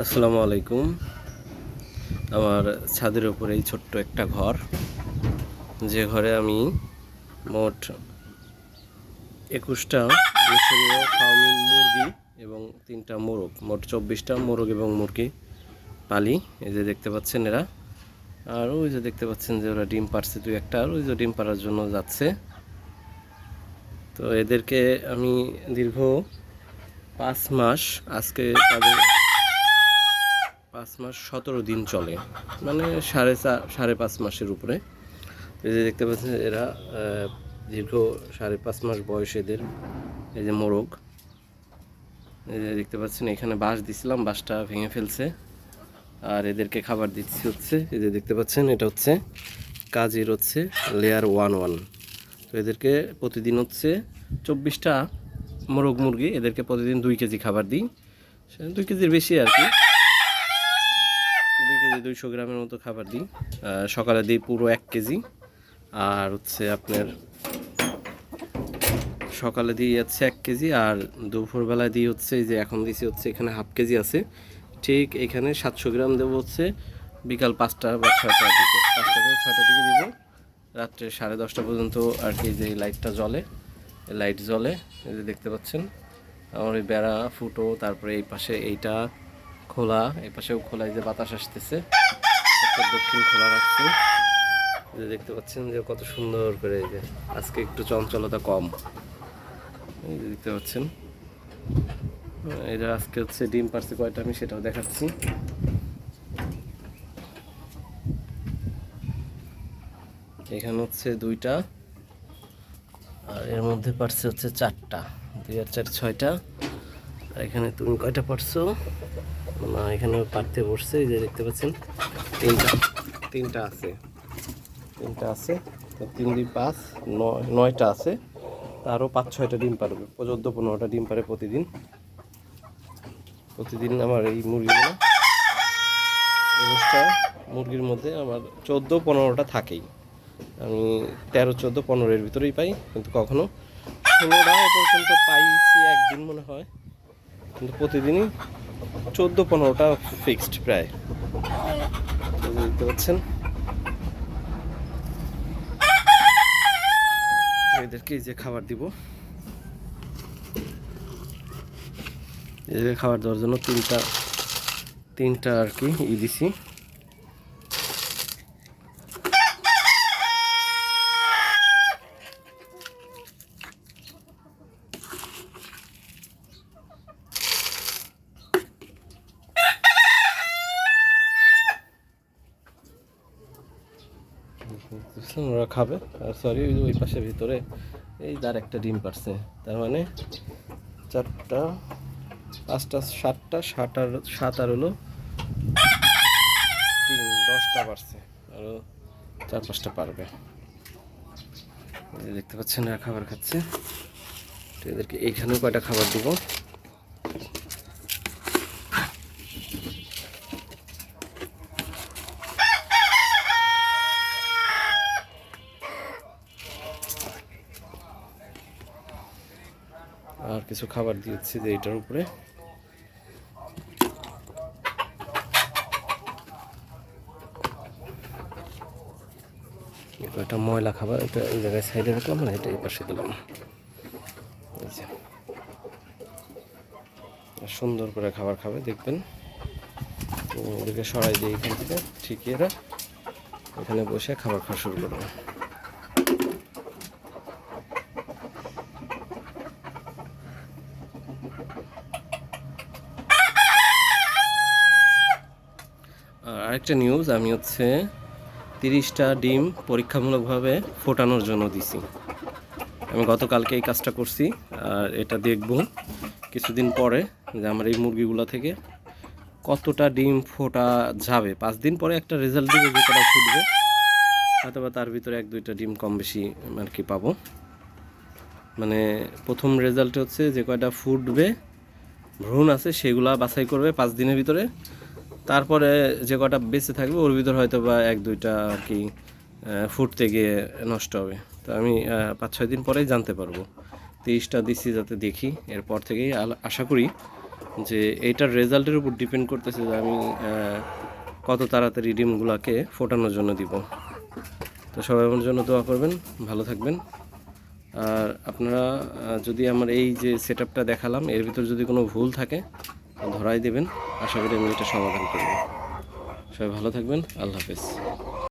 আসসালামু আলাইকুম। আমার ছাদের উপরে এই ছোট্ট একটা ঘর, যে ঘরে আমি মোট 21টা মিশরীয় ফার্মিং মুরগি এবং 3টা মোরগ, মোট 24টা মোরগ এবং মুরগি পালি। এই যে দেখতে পাচ্ছেন এরা, আর ওই যে দেখতে পাচ্ছেন যে ওরা ডিম পারছে দুই একটা, আর ওই যে ডিম পাড়ার জন্য যাচ্ছে। তো এদেরকে আমি দীর্ঘ 5 মাস, আজকে তাদের 5 মাস 17 দিন চলে, মানে সাড়ে পাঁচ মাসের উপরে। এই যে দেখতে পাচ্ছেন এরা দীর্ঘ 5.5 মাস বয়স এদের। এই যে মোরগ, এই যে দেখতে পাচ্ছেন এখানে বাঁশ দিছিলাম, বাঁশটা ভেঙে ফেলছে। আর এদেরকে খাবার দিচ্ছি হচ্ছে, এই যে দেখতে পাচ্ছেন এটা হচ্ছে কাজের হচ্ছে লেয়ার 1-1। তো এদেরকে প্রতিদিন হচ্ছে 24টা মোরগ মুরগি, এদেরকে প্রতিদিন 2 কেজি খাবার দিই, 2 কেজির বেশি আর কি, 2 কেজি 200 গ্রামের মতো খাবার দিই। সকালে দিই পুরো 1 কেজি, আর হচ্ছে আপনার সকালে দিই হচ্ছে 1 কেজি, আর দুপুরবেলায় দিই হচ্ছে যে এখন দিছি হচ্ছে এখানে হাফ কেজি আছে, ঠিক এখানে 700 গ্রাম দেবো হচ্ছে বিকাল 5টা বা 6টার দিকে, 5টা থেকে 6টার দিকে দিব, রাত্রে 10:30 পর্যন্ত আর কি। যে লাইটটা জ্বলে, লাইট জ্বলে, এই যে দেখতে পাচ্ছেন আমার ওই বেড়া ফুটো, তারপরে এই পাশে এইটা খোলা, এই পাশেও খোলা, এই যে বাতাস আসতেছে, দক্ষিণ খোলা রাখছি। যে দেখতে পাচ্ছেন যে কত সুন্দর করে, এই যে আজকে একটু চঞ্চলতা কম, এই যে দেখতে পাচ্ছেন। এটা আজকে হচ্ছে ডিম পারছে কয়টা আমি সেটাও দেখাচ্ছি। এখানে হচ্ছে 2টা, আর এর মধ্যে পারছে হচ্ছে 4টা, 2 আর 4 6টা। আর এখানে তুমি কয়টা পারছো? না, এখানে পারতে বসছে, এই যে দেখতে পাচ্ছেন 3টা আছে, 3টা আছে। তো 3 2 5 9টা আছে, আরও 5-6টা ডিম পারবে, 14-15টা ডিম পারে প্রতিদিন। আমার এই মুরগিগুলো, 19টা মুরগির মধ্যে আমার 14-15টা থাকেই। আমি 13-14-15-এর ভিতরেই পাই, কিন্তু কখনো 16টা পর্যন্ত পাইছি একদিন মনে হয়, কিন্তু প্রতিদিনই 14-15টা ফিক্সড প্রায়। দেখতে পাচ্ছেন এদেরকে যে খাবার দিব, এদেরকে খাবার দেওয়ার জন্য তিনটা আর কি দিছি। ওরা খাবে, আর সরি ওই পাশে ভিতরে এই তার একটা ডিম পারছে, তার মানে 4টা 5টা 7টা 7 আর হলো 10টা পারছে, আরও 4-5টা পারবে। দেখতে পাচ্ছেন এরা খাবার খাচ্ছে। তো এদেরকে এইখানেও কয়টা খাবার দিব। আর কিছু খাবার দিয়েছি যে এইটার উপরে, একটা ময়লা খাবার, এটা এই জায়গায় সাইডে রাখলাম, না এটা এই পাশে দিলাম। সুন্দর করে খাবার খাবে, দেখবেন। ওদেরকে সরাই দিয়ে এখান থেকে ঠিকই এরা এখানে বসে খাবার খাওয়া শুরু করবে। আরেকটা নিউজ, আমি হচ্ছে 30টা ডিম পরীক্ষামূলকভাবে ফোটানোর জন্য দিছি। আমি গতকালকে এই কাজটা করছি, আর এটা দেখব কিছুদিন পরে যে আমার এই মুরগিগুলো থেকে কতটা ডিম ফোটা যাবে। 5 দিন পরে একটা রেজাল্ট দিবে, যে কটা ফুটবে, হয়তো বা তার ভিতরে 1-2টা ডিম কম বেশি আর কি পাবো। মানে প্রথম রেজাল্ট হচ্ছে যে কয়টা ফুটবে, ভ্রূণ আছে সেগুলা বাছাই করবে 5 দিনের ভিতরে, তারপরে যে কটা বেঁচে থাকবে ওর ভিতর হয়তো বা 1-2টা আর কি ফুটতে গিয়ে নষ্ট হবে। তো আমি 5-6 দিন পরেই জানতে পারবো। 30টা দিচ্ছি যাতে দেখি, এরপর থেকেই আশা করি যে এইটার রেজাল্টের উপর ডিপেন্ড করতেছে যে আমি কত তাড়াতাড়ি ডিমগুলোকে ফোটানোর জন্য দিব। তো সবাই আমার জন্য দোয়া করবেন, ভালো থাকবেন। আর আপনারা যদি আমার এই যে সেটআপটা দেখালাম এর ভিতর যদি কোনো ভুল থাকে ধরাই দেবেন, আশা করি আমি এটা সমাধান করব। সবাই ভালো থাকবেন, আল্লাহ হাফেজ।